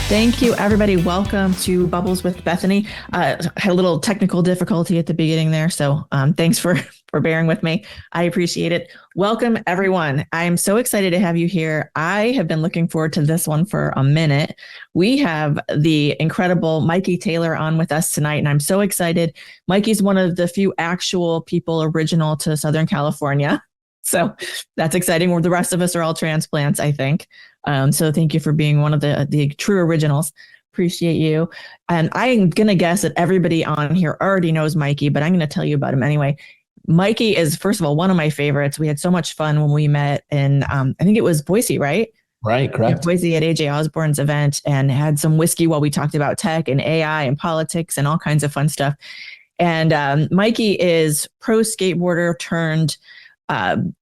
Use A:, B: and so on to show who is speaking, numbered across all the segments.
A: Thank you, everybody. Welcome to Bubbles with Bethany. Had a little technical difficulty at the beginning there, so thanks for bearing with me. I appreciate it. Welcome, everyone. I'm so excited to have you here. I have been looking forward to this one for a minute. We have the incredible Mikey Taylor on with us tonight, and I'm so excited. Mikey's one of the few actual people original to Southern California. So that's exciting. Where the rest of us are all transplants, I think. So thank you for being one of the true originals. Appreciate you. And I'm going to guess that everybody on here already knows Mikey, but I'm going to tell you about him anyway. Mikey is, first of all, one of my favorites. We had so much fun when we met in, I think it was Boise, right?
B: Right, correct.
A: Boise at AJ Osborne's event, and had some whiskey while we talked about tech and AI and politics and all kinds of fun stuff. And Mikey is pro skateboarder turned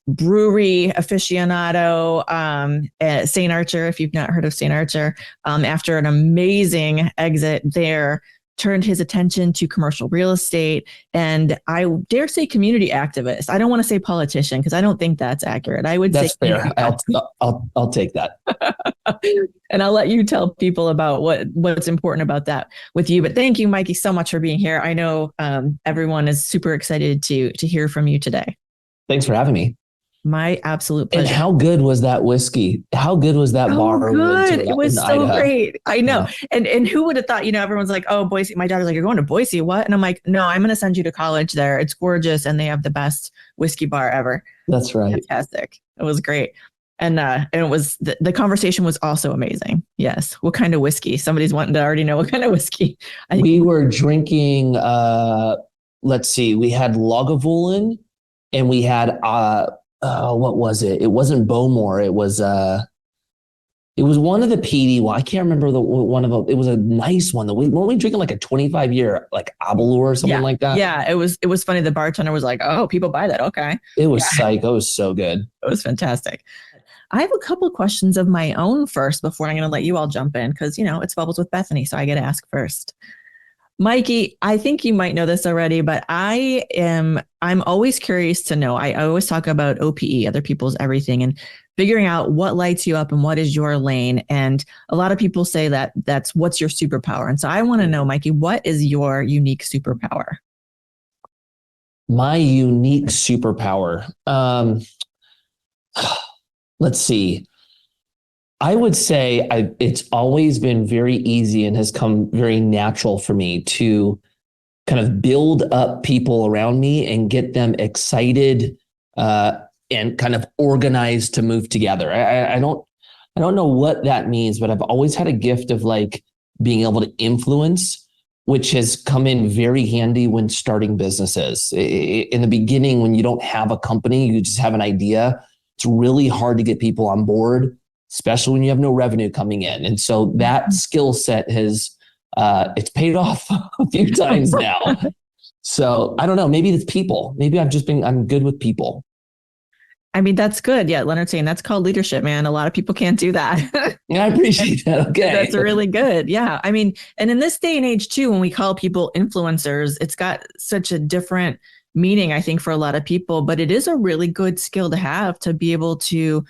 A: brewery aficionado at St. Archer. If you've not heard of St. Archer, after an amazing exit there, turned his attention to commercial real estate, and I dare say community activist. I don't want to say politician because I don't think that's accurate. I would
B: that's
A: say
B: fair. I'll take that.
A: And I'll let you tell people about what's important about that with you. But thank you, Mikey, so much for being here. I know everyone is super excited to hear from you today.
B: Thanks for having me.
A: My absolute pleasure.
B: And how good was that whiskey? How good was that bar?
A: Good. It was so great. I know.
B: Yeah.
A: And who would have thought, everyone's like, oh, Boise. My daughter's like, you're going to Boise. What? And I'm like, no, I'm going to send you to college there. It's gorgeous. And they have the best whiskey bar ever.
B: That's right.
A: Fantastic. It was great. And it was, the conversation was also amazing. Yes. What kind of whiskey? Somebody's wanting to already know what kind of whiskey.
B: We were drinking, let's see, we had Lagavulin and we had, what was it? It wasn't Bowmore. It was one of the PD. Well, I can't remember one of them. It was a nice one. Weren't we drinking like a 25-year like Abalur or something like that?
A: Yeah, it was funny. The bartender was like, "Oh, people buy that. Okay."
B: It was psycho. It was so good.
A: It was fantastic. I have a couple of questions of my own first before I'm going to let you all jump in because it's Bubbles with Bethany, so I get to ask first. Mikey, I think you might know this already, but I'm always curious to know. I always talk about OPE, other people's everything, and figuring out what lights you up and what is your lane. And a lot of people say that's what's your superpower. And so I want to know, Mikey, what is your unique superpower?
B: My unique superpower. Let's see. I would say it's always been very easy and has come very natural for me to kind of build up people around me and get them excited and kind of organized to move together. I don't know what that means, but I've always had a gift of like being able to influence, which has come in very handy when starting businesses. In the beginning, when you don't have a company, you just have an idea. It's really hard to get people on board, especially when you have no revenue coming in. And so that skill set has, it's paid off a few times now. So I don't know, maybe it's people. Maybe I'm good with people.
A: I mean, that's good. Yeah. Leonard's saying that's called leadership, man. A lot of people can't do that.
B: Yeah, I appreciate that. Okay.
A: That's really good. Yeah. I mean, and in this day and age too, when we call people influencers, it's got such a different meaning, I think, for a lot of people, but it is a really good skill to have to be able to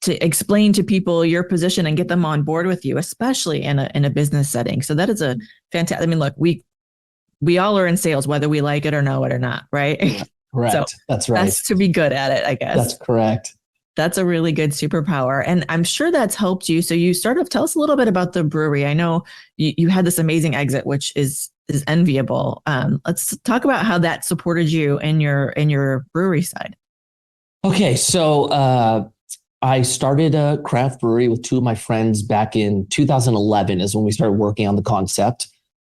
A: explain to people your position and get them on board with you, especially in a business setting. So that is a fantastic. I mean, look, we all are in sales, whether we like it or know it or not, right?
B: Correct.
A: So
B: that's right.
A: That's to be good at it, I guess.
B: That's correct.
A: That's a really good superpower. And I'm sure that's helped you. So you tell us a little bit about the brewery. I know you had this amazing exit, which is enviable. Let's talk about how that supported you in your brewery side.
B: Okay. So, I started a craft brewery with two of my friends back in 2011 is when we started working on the concept.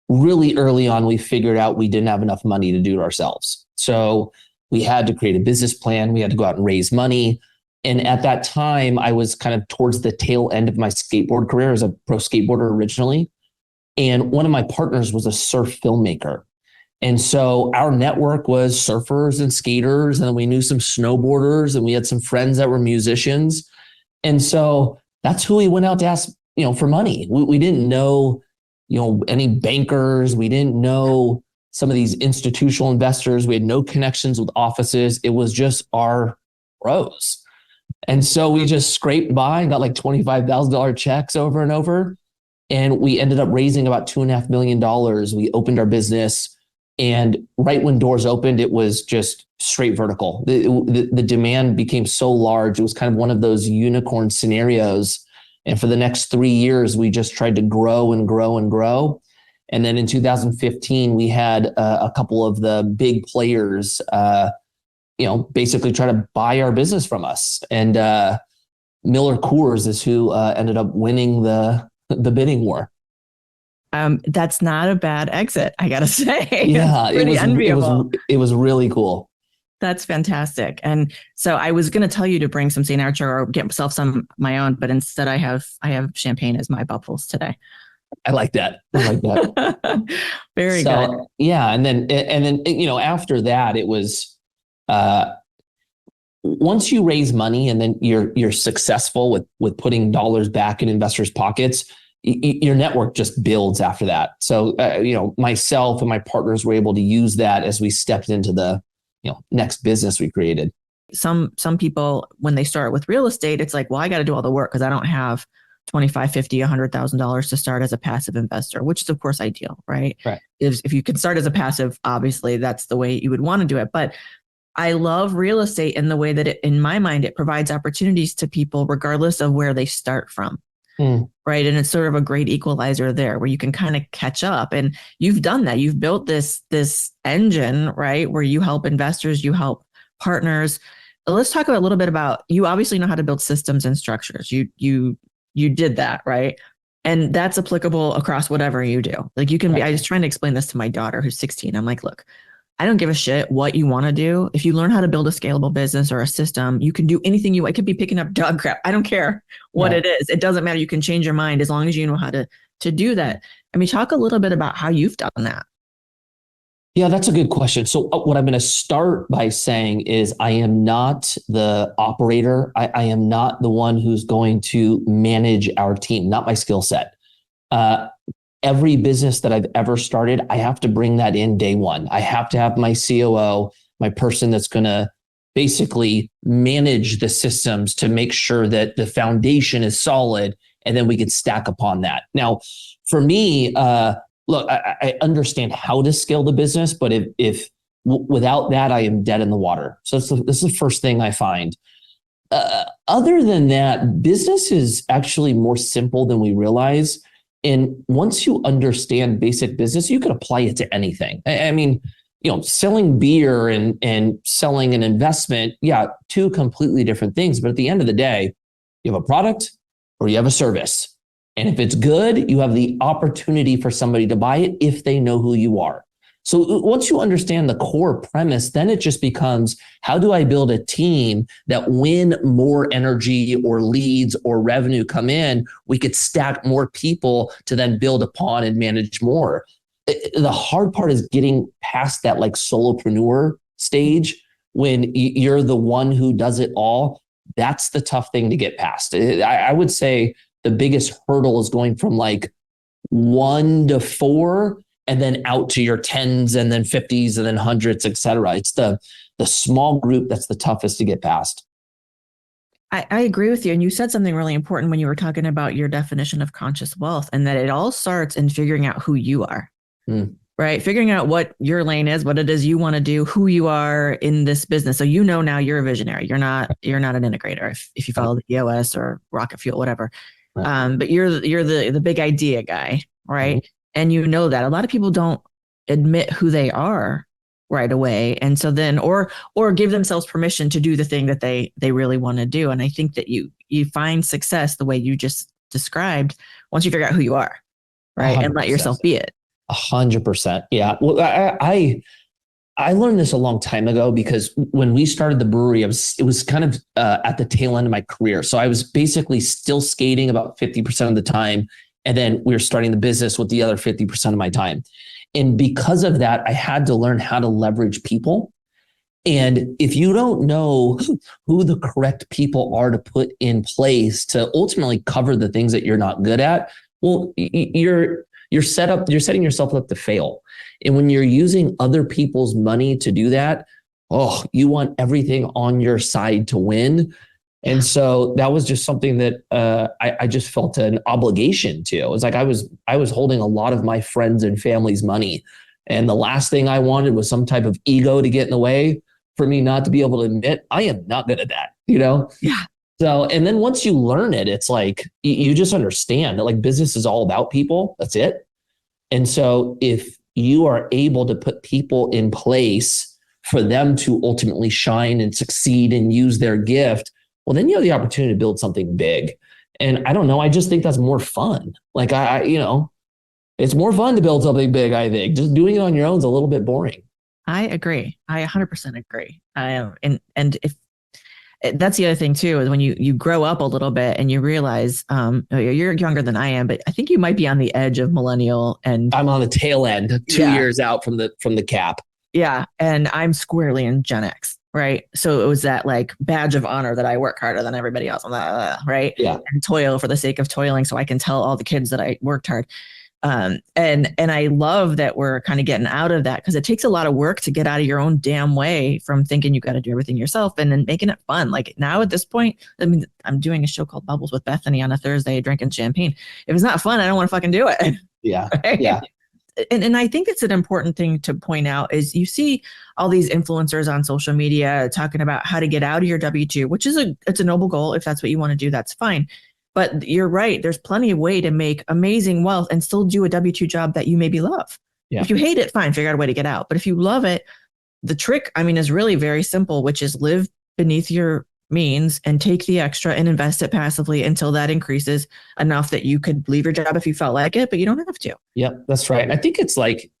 B: Really early on, we figured out we didn't have enough money to do it ourselves. So we had to create a business plan. We had to go out and raise money. And at that time, I was kind of towards the tail end of my skateboard career as a pro skateboarder originally. And one of my partners was a surf filmmaker. And so our network was surfers and skaters, and we knew some snowboarders, and we had some friends that were musicians. And so that's who we went out to ask, for money. We didn't know, any bankers. We didn't know some of these institutional investors. We had no connections with offices. It was just our bros. And so we just scraped by and got like $25,000 checks over and over. And we ended up raising about $2.5 million. We opened our business. And right when doors opened, it was just straight vertical. The demand became so large. It was kind of one of those unicorn scenarios. And for the next 3 years, we just tried to grow and grow and grow. And then in 2015, we had a couple of the big players, basically try to buy our business from us. And Miller Coors is who ended up winning the bidding war.
A: That's not a bad exit, I gotta say.
B: Yeah,
A: it was enviable.
B: It was really cool.
A: That's fantastic. And so I was going to tell you to bring some St. Archer or get myself some of my own, but instead I have champagne as my bubbles today.
B: I like that.
A: Very good.
B: Yeah, and then after that, it was once you raise money and then you're successful with putting dollars back in investors' pockets, your network just builds after that. So myself and my partners were able to use that as we stepped into the next business we created.
A: Some people, when they start with real estate, it's like, well, I got to do all the work because I don't have $25, $50, $100,000 to start as a passive investor, which is of course ideal, right?
B: Right.
A: If you can start as a passive, obviously that's the way you would want to do it. But I love real estate in the way that in my mind, it provides opportunities to people regardless of where they start from. Right. And it's sort of a great equalizer there where you can kind of catch up. And you've done that. You've built this engine, right, where you help investors, you help partners. Let's talk a little bit about, you obviously know how to build systems and structures. You did that, right? And that's applicable across whatever you do. Like you can be, I was trying to explain this to my daughter who's 16. I'm like, look, I don't give a shit what you want to do. If you learn how to build a scalable business or a system, you can do anything you want. It could be picking up dog crap. I don't care what it is. It doesn't matter. You can change your mind as long as you know how to do that. I mean, talk a little bit about how you've done that.
B: Yeah, that's a good question. So what I'm going to start by saying is I am not the operator. I am not the one who's going to manage our team, not my skill set. Every business that I've ever started, I have to bring that in day one. I have to have my COO, my person that's going to basically manage the systems to make sure that the foundation is solid, and then we can stack upon that. Now, for me, look, I understand how to scale the business, but if without that, I am dead in the water. So this is the first thing I find. Other than that, business is actually more simple than we realize. And once you understand basic business, you can apply it to anything. I mean, selling beer and selling an investment, yeah, two completely different things. But at the end of the day, you have a product or you have a service. And if it's good, you have the opportunity for somebody to buy it if they know who you are. So once you understand the core premise, then it just becomes, how do I build a team that when more energy or leads or revenue come in, we could stack more people to then build upon and manage more. The hard part is getting past that like solopreneur stage when you're the one who does it all. That's the tough thing to get past. I would say the biggest hurdle is going from like 1 to 4 and then out to your 10s and then 50s and then 100s, et cetera. It's the small group that's the toughest to get past.
A: I agree with you. And you said something really important when you were talking about your definition of conscious wealth, and that it all starts in figuring out who you are, right? Figuring out what your lane is, what it is you want to do, who you are in this business. So now you're a visionary. You're not an integrator if you follow the EOS or rocket fuel, whatever. But you're the big idea guy, right? And that a lot of people don't admit who they are right away. And so then, or give themselves permission to do the thing that they really want to do. And I think that you find success the way you just described once you figure out who you are, right? 100%. And let yourself be it.
B: 100%. Yeah. Well, I learned this a long time ago because when we started the brewery, it was kind of at the tail end of my career. So I was basically still skating about 50% of the time. And then we were starting the business with the other 50% of my time. And because of that, I had to learn how to leverage people. And if you don't know who the correct people are to put in place to ultimately cover the things that you're not good at, well, you're setting yourself up to fail. And when you're using other people's money to do that, you want everything on your side to win. And so that was just something that I just felt an obligation to. It was like I was holding a lot of my friends and family's money. And the last thing I wanted was some type of ego to get in the way for me not to be able to admit I am not good at that,
A: Yeah.
B: So, and then once you learn it, it's like you just understand that like business is all about people. That's it. And so if you are able to put people in place for them to ultimately shine and succeed and use their gift, well, then you have the opportunity to build something big. And I don't know, I just think that's more fun. Like it's more fun to build something big, I think. Just doing it on your own is a little bit boring.
A: I agree. I 100% agree. And if that's the other thing too, is when you grow up a little bit and you realize you're younger than I am, but I think you might be on the edge of millennial, and
B: I'm on the tail end, 2 years out from the cap.
A: Yeah. And I'm squarely in Gen X. Right. So it was that like badge of honor that I work harder than everybody else. Right.
B: Yeah.
A: And toil for the sake of toiling. So I can tell all the kids that I worked hard. And I love that we're kind of getting out of that, because it takes a lot of work to get out of your own damn way from thinking you got to do everything yourself and then making it fun. Like now at this point, I mean, I'm doing a show called Bubbles with Bethany on a Thursday, drinking champagne. If it's not fun, I don't want to fucking do it.
B: Yeah.
A: Right?
B: Yeah.
A: And I think it's an important thing to point out is you see all these influencers on social media talking about how to get out of your W-2, which is it's a noble goal. If that's what you want to do, that's fine. But you're right. There's plenty of way to make amazing wealth and still do a W-2 job that you maybe love. Yeah. If you hate it, fine, figure out a way to get out. But if you love it, the trick, I mean, is really very simple, which is live beneath your means and take the extra and invest it passively until that increases enough that you could leave your job if you felt like it, but you don't have to.
B: Yep, that's right. I think it's like,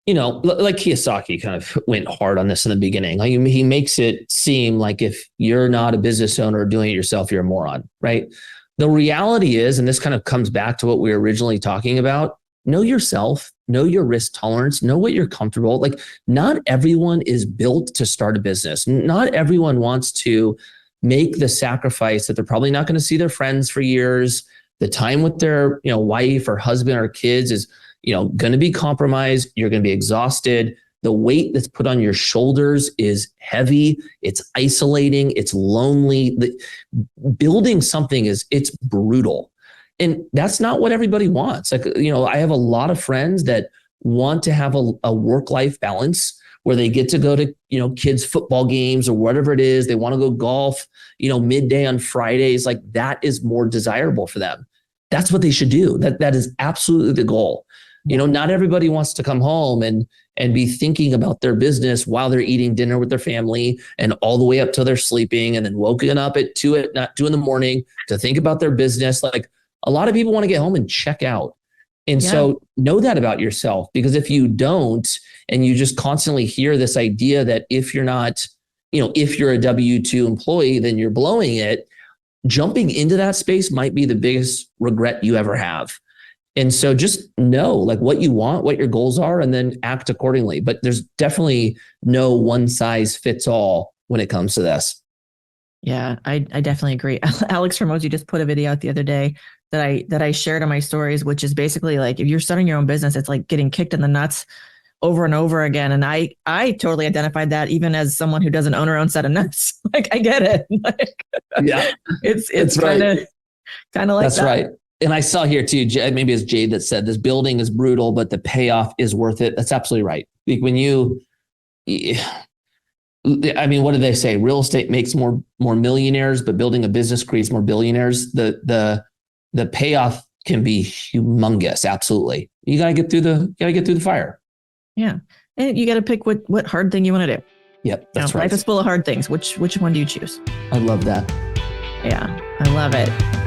B: like Kiyosaki kind of went hard on this in the beginning. Like he makes it seem like if you're not a business owner or doing it yourself, you're a moron, right? The reality is, and this kind of comes back to what we were originally talking about, know yourself, know your risk tolerance, know what you're comfortable. Like not everyone is built to start a business. Not everyone wants to make the sacrifice that they're probably not going to see their friends for years. The time with their, wife or husband or kids is, going to be compromised. You're going to be exhausted. The weight that's put on your shoulders is heavy. It's isolating. It's lonely. Building something it's brutal. And that's not what everybody wants. Like, I have a lot of friends that want to have a work-life balance where they get to go to, kids' football games or whatever it is. They want to go golf, midday on Fridays. Like that is more desirable for them. That's what they should do. That is absolutely the goal. Not everybody wants to come home and be thinking about their business while they're eating dinner with their family and all the way up till they're sleeping and then woken up at 2 in the morning to think about their business. Like a lot of people want to get home and check out. And so know that about yourself, because if you don't, and you just constantly hear this idea that if you're not, if you're a W-2 employee, then you're blowing it, jumping into that space might be the biggest regret you ever have. And so just know like what you want, what your goals are, and then act accordingly. But there's definitely no one size fits all when it comes to this.
A: Yeah, I definitely agree. Alex Hormozi just put a video out the other day that I shared on my stories, which is basically like if you're starting your own business, it's like getting kicked in the nuts over and over again. And I totally identified that even as someone who doesn't own her own set of nuts. Like I get it. Like,
B: yeah,
A: it's kind of like
B: that's
A: that.
B: Right. And I saw here too, maybe it's Jade that said this building is brutal, but the payoff is worth it. That's absolutely right. Like when what do they say? Real estate makes more millionaires, but building a business creates more billionaires. The payoff can be humongous. Absolutely. You got to get through the fire.
A: Yeah. And you got to pick what hard thing you want to do.
B: Yep. That's right.
A: Life is full of hard things. Which one do you choose?
B: I love that.
A: Yeah, I love it.